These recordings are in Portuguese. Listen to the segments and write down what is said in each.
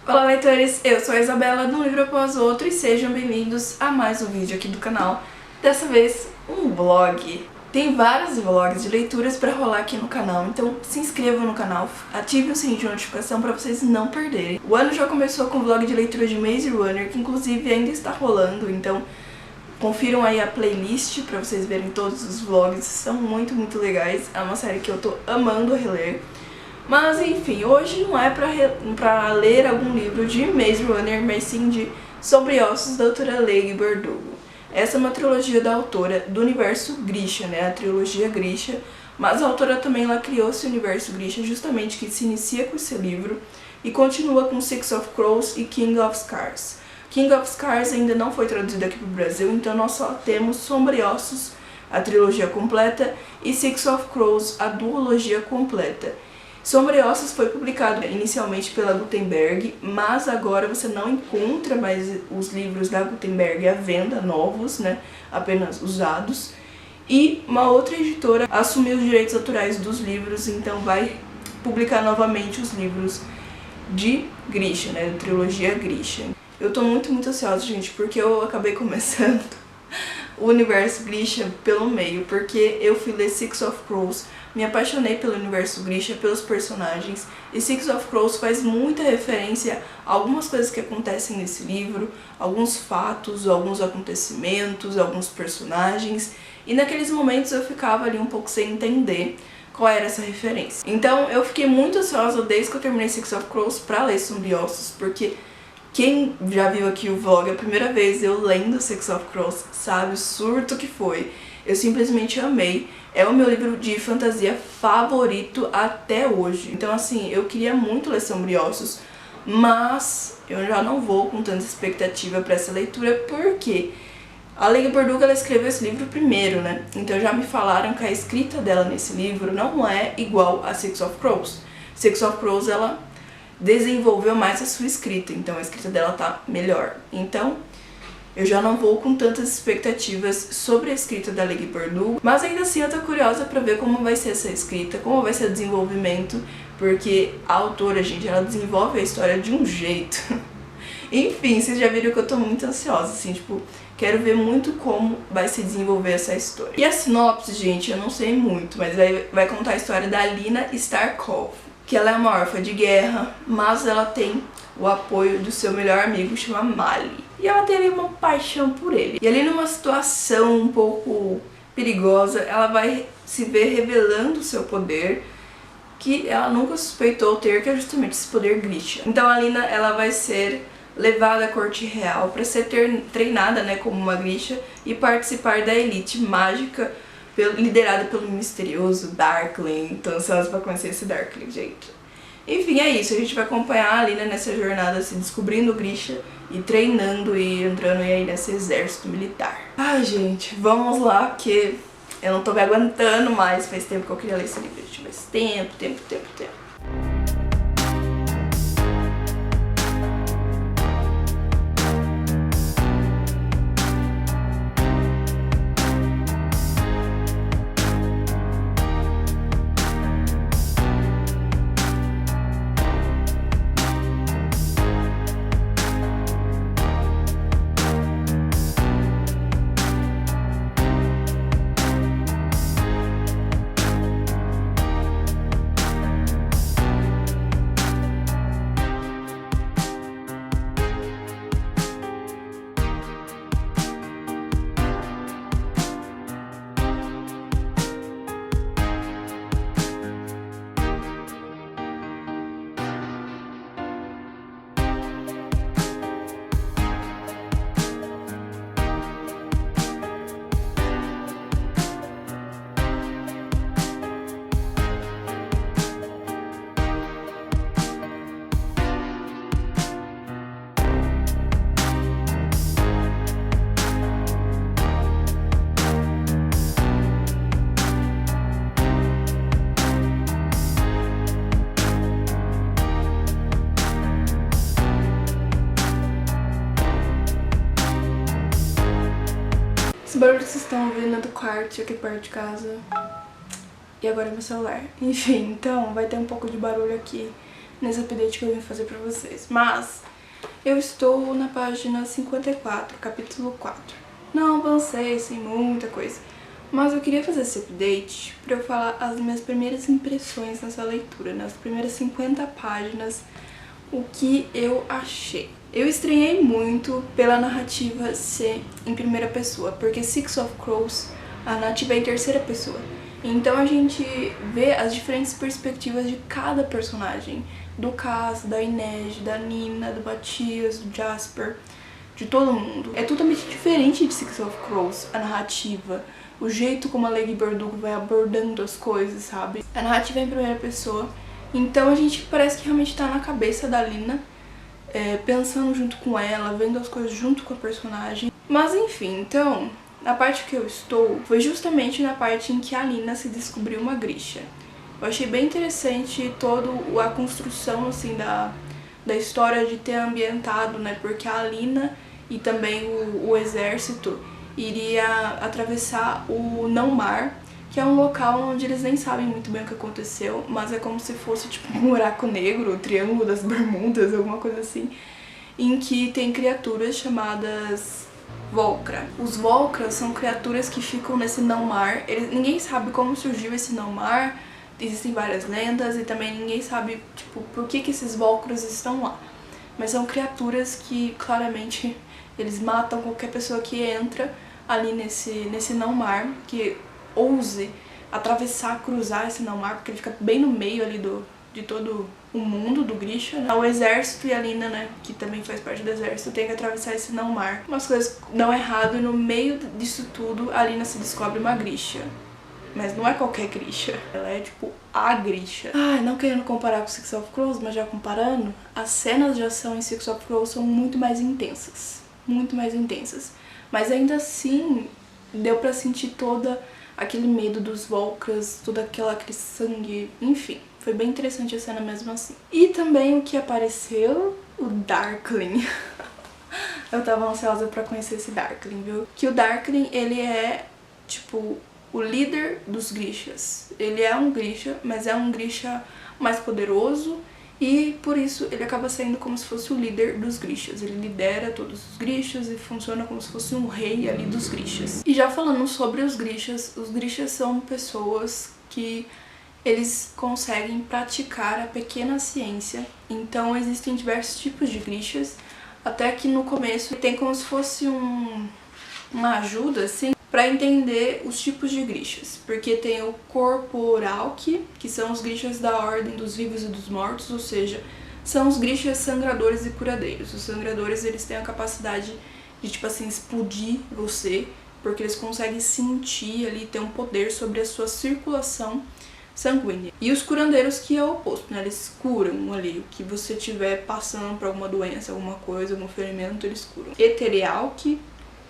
Olá, leitores! Eu sou a Isabela, de um livro após outro, e sejam bem-vindos a mais um vídeo aqui do canal. Dessa vez, um vlog. Tem vários vlogs de leituras pra rolar aqui no canal, então se inscrevam no canal, ative o sininho de notificação pra vocês não perderem. O ano já começou com o vlog de leitura de Maze Runner, que inclusive ainda está rolando, então confiram aí a playlist pra vocês verem todos os vlogs, são muito legais. É uma série que eu tô amando reler. Mas enfim, hoje não é pra ler algum livro de Maze Runner, mas sim de Sobre Ossos, da autora Leigh Bardugo. Essa é uma trilogia da autora do universo Grisha, né, a trilogia Grisha, mas a autora também ela criou esse universo Grisha justamente que se inicia com esse livro e continua com Six of Crows e King of Scars. King of Scars ainda não foi traduzido aqui para o Brasil, então nós só temos Sobre Ossos, a trilogia completa, e Six of Crows, a duologia completa. Sobre Ossos foi publicado inicialmente pela Gutenberg, mas agora você não encontra mais os livros da Gutenberg à venda, novos, né, apenas usados. E uma outra editora assumiu os direitos autorais dos livros, então vai publicar novamente os livros de Grisha, né, da trilogia Grisha. Eu tô muito ansiosa, gente, porque eu acabei começando o universo Grisha pelo meio, porque eu fui ler Six of Crows, me apaixonei pelo universo Grisha, pelos personagens, e Six of Crows faz muita referência a algumas coisas que acontecem nesse livro, alguns fatos, alguns acontecimentos, alguns personagens, e naqueles momentos eu ficava ali um pouco sem entender qual era essa referência. Então eu fiquei muito ansiosa desde que eu terminei Six of Crows pra ler Sobre Ossos, porque quem já viu aqui o vlog a primeira vez eu lendo Six of Crows sabe o surto que foi. Eu simplesmente amei. É o meu livro de fantasia favorito até hoje. Então assim, eu queria muito ler Sobre Ossos, mas eu já não vou com tanta expectativa para essa leitura, porque a Leigh Bardugo ela escreveu esse livro primeiro, né? Então já me falaram que a escrita dela nesse livro não é igual a Six of Crows. Six of Crows ela desenvolveu mais a sua escrita, então a escrita dela tá melhor. Então eu já não vou com tantas expectativas sobre a escrita da Leigh Bardugo, mas ainda assim eu tô curiosa pra ver como vai ser essa escrita, como vai ser o desenvolvimento, porque a autora, gente, ela desenvolve a história de um jeito. Enfim, vocês já viram que eu tô muito ansiosa, assim, tipo, quero ver muito como vai se desenvolver essa história. E a sinopse, gente, eu não sei muito, mas vai contar a história da Lina Starkov, que ela é uma órfã de guerra, mas ela tem o apoio do seu melhor amigo, chama Mali. E ela tem ali uma paixão por ele. E ali numa situação um pouco perigosa, ela vai se ver revelando o seu poder, que ela nunca suspeitou ter, que é justamente esse poder Grisha. Então a Lina, ela vai ser levada à corte real para ser treinada, né, como uma Grisha e participar da elite mágica liderada pelo misterioso Darkling. Tô ansiosa pra conhecer esse Darkling, gente. Enfim, é isso. A gente vai acompanhar a Lina nessa jornada, se descobrindo o Grisha e treinando e entrando aí nesse exército militar. Ai, gente, vamos lá, porque eu não tô me aguentando mais. Faz tempo que eu queria ler esse livro, gente. Faz tempo. Esse barulho que vocês estão ouvindo é do quarto aqui perto de casa. E agora é meu celular. Enfim, então vai ter um pouco de barulho aqui nesse update que eu vim fazer pra vocês. Mas eu estou na página 54, capítulo 4. Não avancei, assim, muita coisa. Mas eu queria fazer esse update pra eu falar as minhas primeiras impressões nessa leitura, nas primeiras 50 páginas, o que eu achei. Eu estranhei muito pela narrativa ser em primeira pessoa, porque Six of Crows, a narrativa é em terceira pessoa. Então a gente vê as diferentes perspectivas de cada personagem, do Cass, da Inês, da Nina, do Matias, do Jasper, de todo mundo. É totalmente diferente de Six of Crows, a narrativa, o jeito como a Lady Verdugo vai abordando as coisas, sabe? A narrativa é em primeira pessoa, então a gente parece que realmente tá na cabeça da Lina, pensando junto com ela, vendo as coisas junto com a personagem. Mas enfim, então, na parte que eu estou, foi justamente na parte em que a Lina se descobriu uma Grisha. Eu achei bem interessante toda a construção, assim, da história de ter ambientado, né, porque a Lina e também o exército iria atravessar o Não-Mar, que é um local onde eles nem sabem muito bem o que aconteceu, mas é como se fosse tipo um buraco negro, o Triângulo das Bermudas, alguma coisa assim, em que tem criaturas chamadas Volcra. Os Volcras são criaturas que ficam nesse não-mar, ninguém sabe como surgiu esse não-mar, existem várias lendas e também ninguém sabe tipo, por que esses Volcras estão lá. Mas são criaturas que claramente eles matam qualquer pessoa que entra ali nesse não-mar, que ouse atravessar, cruzar esse não-mar, porque ele fica bem no meio ali de todo o mundo do Grisha, né? O exército e a Lina, né, que também faz parte do exército, tem que atravessar esse não-mar. Umas coisas dão errado e no meio disso tudo a Lina se descobre uma Grisha. Mas não é qualquer Grisha, ela é tipo a Grisha. Não querendo comparar com Six of Crows, mas já comparando, as cenas de ação em Six of Crows são muito mais intensas. Muito mais intensas. Mas ainda assim, deu pra sentir toda aquele medo dos Volcras, todo aquele sangue, enfim. Foi bem interessante a cena mesmo assim. E também o que apareceu, o Darkling. Eu tava ansiosa pra conhecer esse Darkling, viu? Que o Darkling, ele é, tipo, o líder dos Grishas. Ele é um Grisha, mas é um Grisha mais poderoso e por isso ele acaba sendo como se fosse o líder dos Grishas. Ele lidera todos os Grishas e funciona como se fosse um rei ali dos Grishas. E já falando sobre os Grishas são pessoas que eles conseguem praticar a pequena ciência. Então existem diversos tipos de Grishas, até que no começo tem como se fosse uma ajuda, assim, para entender os tipos de Grishas, porque tem o Corporalki, que são os Grishas da Ordem dos Vivos e dos Mortos, ou seja, são os Grishas sangradores e curadeiros. Os sangradores, eles têm a capacidade de, tipo assim, explodir você, porque eles conseguem sentir ali, ter um poder sobre a sua circulação sanguínea. E os curandeiros, que é o oposto, né? Eles curam ali, o que você tiver passando por alguma doença, alguma coisa, algum ferimento, eles curam. Eterialki,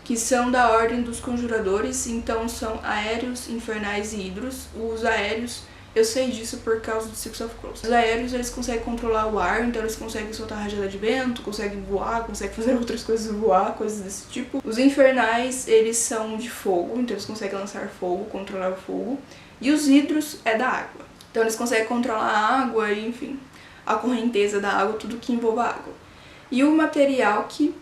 que são da Ordem dos Conjuradores, então são aéreos, infernais e hidros. Os aéreos, eu sei disso por causa do Six of Crows. Os aéreos, eles conseguem controlar o ar, então eles conseguem soltar rajada de vento, conseguem voar, conseguem fazer outras coisas voar, coisas desse tipo. Os infernais, eles são de fogo, então eles conseguem lançar fogo, controlar o fogo. E os hidros é da água, então eles conseguem controlar a água e, enfim, a correnteza da água, tudo que envolva água. E o material que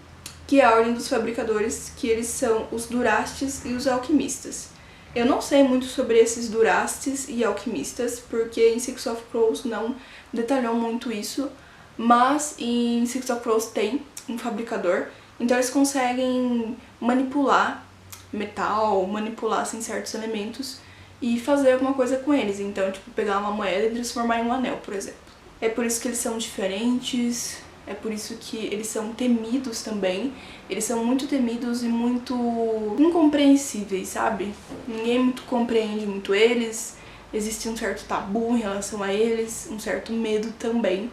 é a Ordem dos Fabricadores, que eles são os Durastes e os Alquimistas. Eu não sei muito sobre esses Durastes e Alquimistas, porque em Six of Crows não detalhou muito isso, mas em Six of Crows tem um fabricador, então eles conseguem manipular metal, manipular assim, certos elementos e fazer alguma coisa com eles. Então, tipo, pegar uma moeda e transformar em um anel, por exemplo. É por isso que eles são diferentes. É por isso que eles são temidos também. Eles são muito temidos e muito incompreensíveis, sabe? Ninguém muito compreende muito eles. Existe um certo tabu em relação a eles, um certo medo também.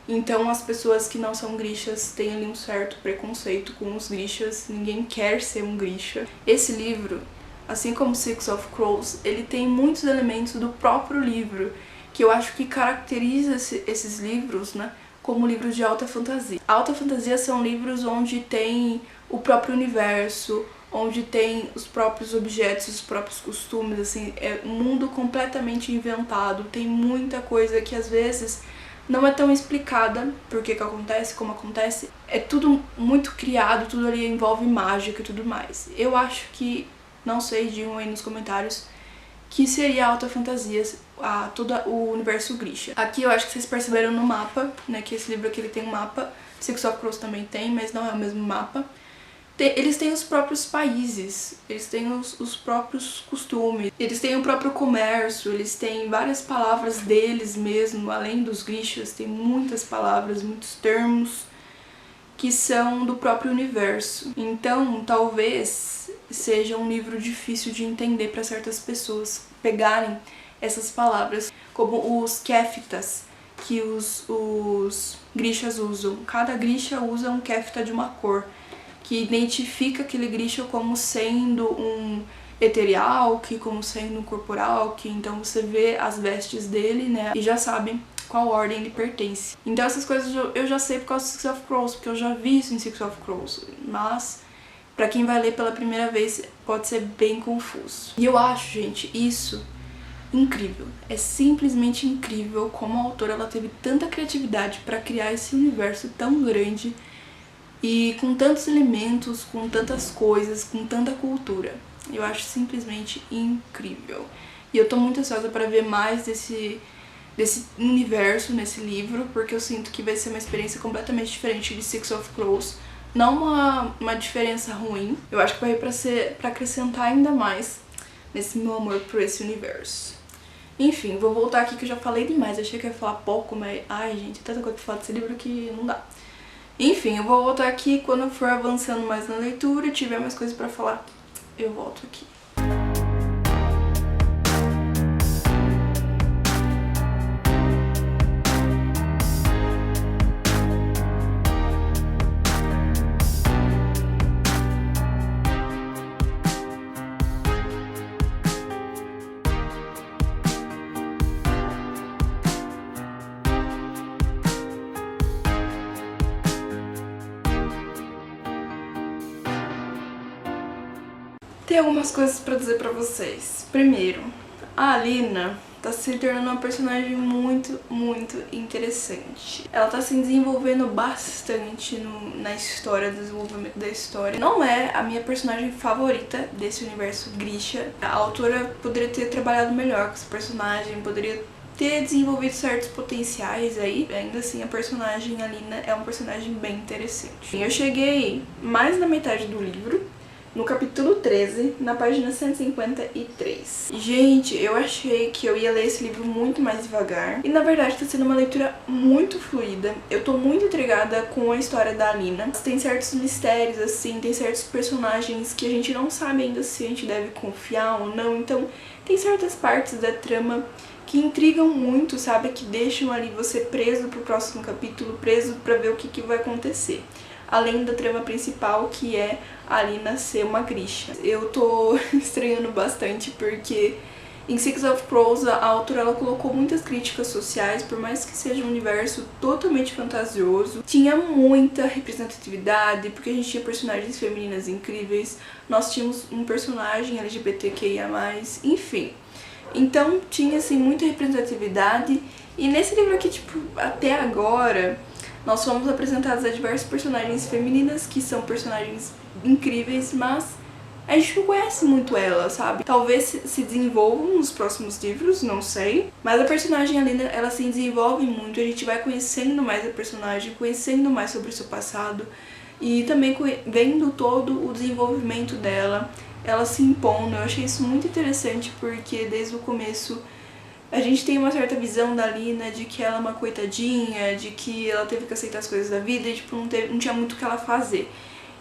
Então as pessoas que não são Grishas têm ali um certo preconceito com os Grishas. Ninguém quer ser um Grisha. Esse livro, assim como Six of Crows, ele tem muitos elementos do próprio livro, que eu acho que caracteriza esses livros, né, como livros de alta fantasia. Alta fantasia são livros onde tem o próprio universo, onde tem os próprios objetos, os próprios costumes, assim, é um mundo completamente inventado, tem muita coisa que às vezes não é tão explicada por que acontece, como acontece. É tudo muito criado, tudo ali envolve mágica e tudo mais. Eu acho que, não sei, digam aí nos comentários, que seria alta fantasia todo o universo Grisha. Aqui eu acho que vocês perceberam no mapa, né, que esse livro aqui ele tem um mapa, Six of Crows também tem, mas não é o mesmo mapa. Eles têm os próprios países, eles têm os próprios costumes, eles têm o próprio comércio, eles têm várias palavras deles mesmo, além dos Grishas, tem muitas palavras, muitos termos que são do próprio universo. Então, talvez seja um livro difícil de entender para certas pessoas pegarem essas palavras, como os Keftas, que os Grishas usam. Cada Grisha usa um Kefta de uma cor, que identifica aquele Grisha como sendo um eterial, que como sendo um corporal, que então você vê as vestes dele, né, e já sabe qual ordem ele pertence. Então essas coisas eu já sei por causa do Six of Crows, porque eu já vi isso em Six of Crows, mas pra quem vai ler pela primeira vez pode ser bem confuso. E eu acho, gente, isso incrível. É simplesmente incrível como a autora ela teve tanta criatividade pra criar esse universo tão grande e com tantos elementos, com tantas coisas, com tanta cultura. Eu acho simplesmente incrível. E eu tô muito ansiosa para ver mais desse universo nesse livro, porque eu sinto que vai ser uma experiência completamente diferente de Six of Crows. Não uma diferença ruim, eu acho que vai pra acrescentar ainda mais nesse meu amor por esse universo. Enfim, vou voltar aqui que eu já falei demais, eu achei que eu ia falar pouco, mas ai gente, tanta coisa pra falar desse livro que não dá. Enfim, eu vou voltar aqui quando eu for avançando mais na leitura e tiver mais coisas pra falar, eu volto aqui. Tem algumas coisas pra dizer pra vocês. Primeiro, a Alina tá se tornando uma personagem muito, muito interessante. Ela tá se desenvolvendo bastante na história, no desenvolvimento da história. Não é a minha personagem favorita desse universo Grisha. A autora poderia ter trabalhado melhor com esse personagem, poderia ter desenvolvido certos potenciais aí. Ainda assim, a personagem Alina é um personagem bem interessante. Eu cheguei mais na metade do livro, no capítulo 13, na página 153. Gente, eu achei que eu ia ler esse livro muito mais devagar. E na verdade tá sendo uma leitura muito fluida. Eu tô muito intrigada com a história da Alina. Tem certos mistérios, assim, tem certos personagens que a gente não sabe ainda se a gente deve confiar ou não. Então, tem certas partes da trama que intrigam muito, sabe? Que deixam ali você preso pro próximo capítulo, preso pra ver o que vai acontecer. Além da trama principal, que é a Alina ser uma Grisha. Eu tô estranhando bastante porque em Six of Crows a autora ela colocou muitas críticas sociais, por mais que seja um universo totalmente fantasioso. Tinha muita representatividade, porque a gente tinha personagens femininas incríveis, nós tínhamos um personagem LGBTQIA+, enfim. Então tinha assim muita representatividade, e nesse livro aqui, tipo, até agora nós fomos apresentados a diversos personagens femininas que são personagens incríveis, mas a gente não conhece muito ela, sabe? Talvez se desenvolvam nos próximos livros, não sei. Mas a personagem Alina, ela se desenvolve muito, a gente vai conhecendo mais a personagem, conhecendo mais sobre o seu passado e também vendo todo o desenvolvimento dela, ela se impondo. Eu achei isso muito interessante porque desde o começo a gente tem uma certa visão da Alina de que ela é uma coitadinha, de que ela teve que aceitar as coisas da vida e tipo, não tinha muito o que ela fazer.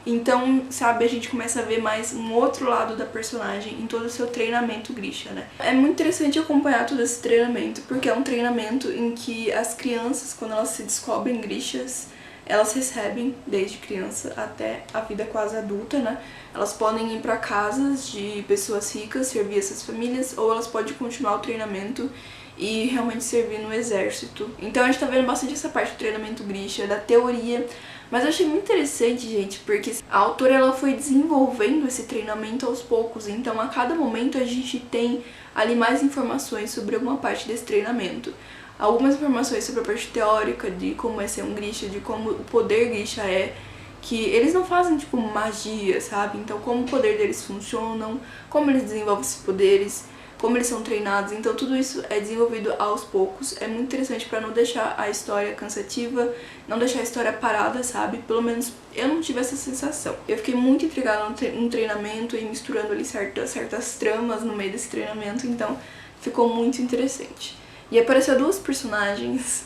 Então, sabe, a gente começa a ver mais um outro lado da personagem em todo o seu treinamento Grisha, né? É muito interessante acompanhar todo esse treinamento, porque é um treinamento em que as crianças, quando elas se descobrem Grishas, elas recebem, desde criança até a vida quase adulta, né? Elas podem ir para casas de pessoas ricas, servir essas famílias, ou elas podem continuar o treinamento e realmente servir no exército. Então a gente tá vendo bastante essa parte do treinamento Grisha, da teoria, mas eu achei muito interessante, gente, porque a autora ela foi desenvolvendo esse treinamento aos poucos, então a cada momento a gente tem ali mais informações sobre alguma parte desse treinamento. algumas informações sobre a parte teórica de como é ser um Grisha, de como o poder Grisha é, que eles não fazem, tipo, magia, sabe? Então, como o poder deles funcionam, como eles desenvolvem esses poderes, como eles são treinados. Então, tudo isso é desenvolvido aos poucos. É muito interessante pra não deixar a história cansativa, não deixar a história parada, sabe? Pelo menos eu não tive essa sensação. Eu fiquei muito intrigada no treinamento e misturando ali certas tramas no meio desse treinamento, então ficou muito interessante. E apareceu duas personagens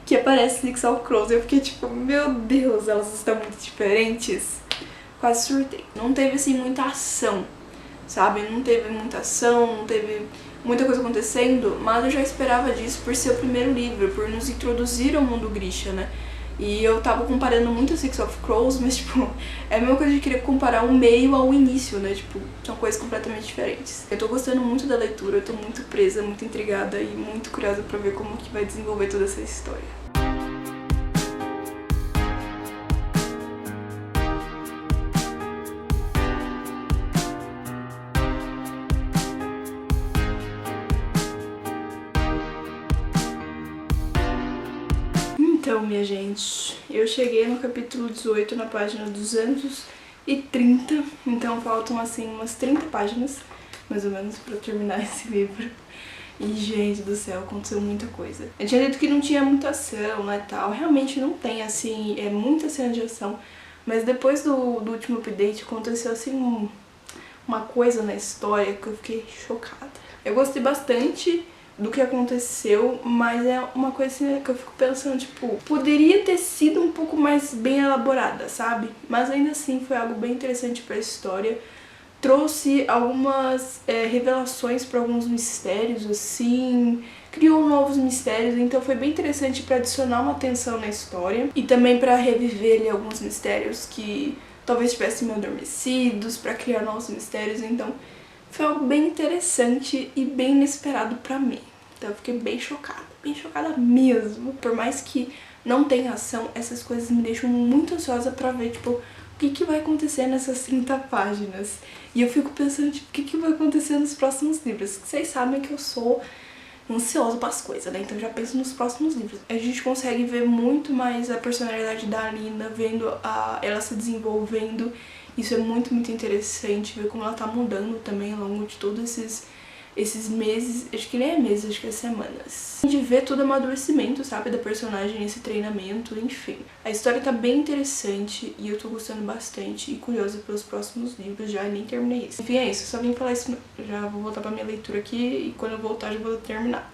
que aparecem em Six of Crows. Eu fiquei tipo, meu Deus, elas estão muito diferentes. Quase surtei. Não teve assim muita ação, sabe? Não teve muita ação, não teve muita coisa acontecendo, mas eu já esperava disso por ser o primeiro livro, por nos introduzir ao mundo Grisha, né? E eu tava comparando muito a Six of Crows, mas tipo, é a mesma coisa de querer comparar o meio ao início, né? Tipo, são coisas completamente diferentes. Eu tô gostando muito da leitura, eu tô muito presa, muito intrigada e muito curiosa pra ver como que vai desenvolver toda essa história. Então, minha gente, eu cheguei no capítulo 18, na página 230, então faltam, assim, umas 30 páginas, mais ou menos, pra terminar esse livro. E, gente do céu, aconteceu muita coisa. Eu tinha dito que não tinha muita ação, né, tal. Realmente não tem, assim, muita cena de ação, mas depois do último update aconteceu, assim, uma coisa na história que eu fiquei chocada. Eu gostei bastante do que aconteceu, mas é uma coisa assim que eu fico pensando, tipo, poderia ter sido um pouco mais bem elaborada, sabe? Mas ainda assim foi algo bem interessante pra história. Trouxe algumas revelações para alguns mistérios, assim, criou novos mistérios, então foi bem interessante pra adicionar uma tensão na história e também pra reviver ali alguns mistérios que talvez tivessem meio adormecidos, pra criar novos mistérios, então foi algo bem interessante e bem inesperado pra mim. Então eu fiquei bem chocada mesmo. Por mais que não tenha ação, essas coisas me deixam muito ansiosa pra ver, tipo, o que vai acontecer nessas 30 páginas. E eu fico pensando, tipo, o que vai acontecer nos próximos livros. Vocês sabem que eu sou ansiosa para as coisas, né? Então eu já penso nos próximos livros. A gente consegue ver muito mais a personalidade da Alina, vendo ela se desenvolvendo. Isso é muito, muito interessante, ver como ela tá mudando também ao longo de todos esses meses, acho que nem é meses, acho que é semanas. De ver todo o amadurecimento, sabe, da personagem nesse treinamento, enfim. A história tá bem interessante e eu tô gostando bastante e curiosa pelos próximos livros, já nem terminei isso. Enfim, é isso, só vim falar isso, já vou voltar pra minha leitura aqui e quando eu voltar já vou ter terminado.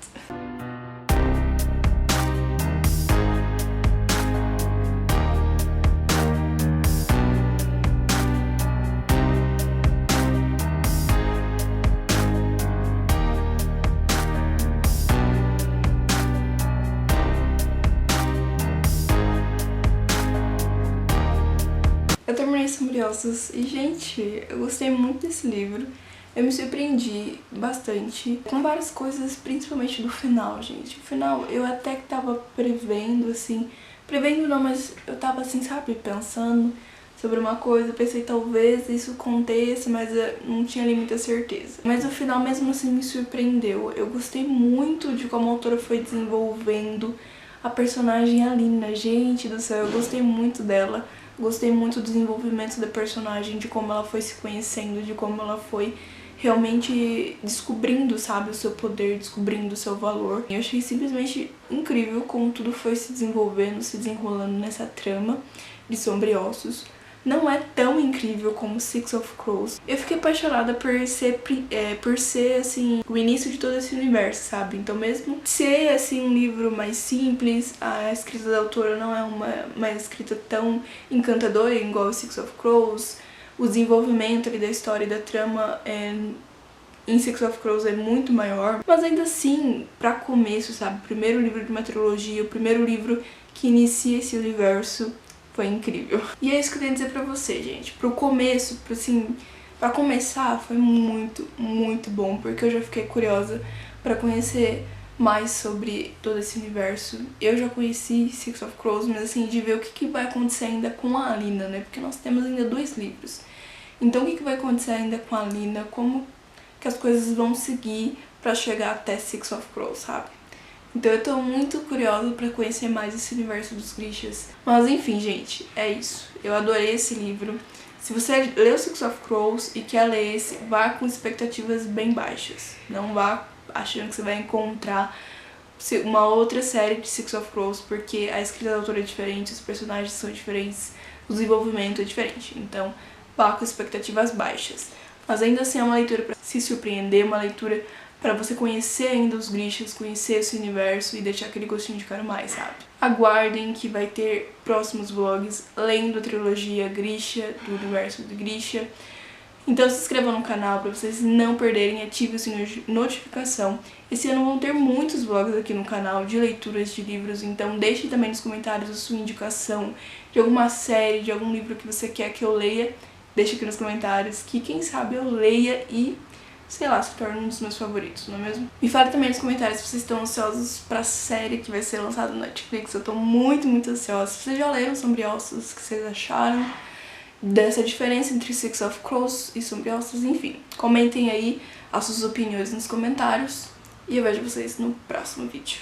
Eu terminei Sombriosas e, gente, eu gostei muito desse livro. Eu me surpreendi bastante com várias coisas, principalmente do final, gente. O final eu até que tava prevendo, assim... Prevendo não, mas eu tava assim, sabe, pensando sobre uma coisa. Pensei, talvez isso aconteça, mas não tinha ali muita certeza. Mas o final mesmo assim me surpreendeu. Eu gostei muito de como a autora foi desenvolvendo a personagem Alina. Gente do céu, eu gostei muito dela. Gostei muito do desenvolvimento da personagem, de como ela foi se conhecendo, de como ela foi realmente descobrindo, sabe, o seu poder, descobrindo o seu valor. Eu achei simplesmente incrível como tudo foi se desenvolvendo, se desenrolando nessa trama de Sombriossos. Não é tão incrível como Six of Crows. Eu fiquei apaixonada por ser, assim, o início de todo esse universo, sabe? Então mesmo ser, assim, um livro mais simples, a escrita da autora não é uma escrita tão encantadora, igual o Six of Crows, o desenvolvimento ali da história e da trama em Six of Crows é muito maior, mas ainda assim, pra começo, sabe? O primeiro livro de uma trilogia, o primeiro livro que inicia esse universo, foi incrível. E é isso que eu tenho a dizer pra você, gente. Pro começo, pra começar, foi muito, muito bom, porque eu já fiquei curiosa pra conhecer mais sobre todo esse universo. Eu já conheci Six of Crows, mas assim, de ver o que vai acontecer ainda com a Alina, né? Porque nós temos ainda 2 livros. Então o que vai acontecer ainda com a Alina, como que as coisas vão seguir pra chegar até Six of Crows, sabe? Então eu tô muito curiosa pra conhecer mais esse universo dos Grishas. Mas enfim, gente, é isso. Eu adorei esse livro. Se você leu Six of Crows e quer ler esse, vá com expectativas bem baixas. Não vá achando que você vai encontrar uma outra série de Six of Crows, porque a escrita da autora é diferente, os personagens são diferentes, o desenvolvimento é diferente. Então, vá com expectativas baixas. Mas ainda assim é uma leitura para se surpreender, uma leitura para você conhecer ainda os Grishas, conhecer esse universo e deixar aquele gostinho de quero mais, sabe? Aguardem que vai ter próximos vlogs lendo a trilogia Grisha, do universo de Grisha. Então se inscrevam no canal para vocês não perderem, ative o sininho de notificação. Esse ano vão ter muitos vlogs aqui no canal de leituras de livros, então deixe também nos comentários a sua indicação de alguma série, de algum livro que você quer que eu leia. Deixe aqui nos comentários que quem sabe eu leia e, sei lá, se torne um dos meus favoritos, não é mesmo? Me fale também nos comentários se vocês estão ansiosos pra série que vai ser lançada no Netflix. Eu tô muito ansiosa. Se vocês já leram Sombriossos, o que vocês acharam dessa diferença entre Six of Crows e Sombriossos, enfim. Comentem aí as suas opiniões nos comentários e eu vejo vocês no próximo vídeo.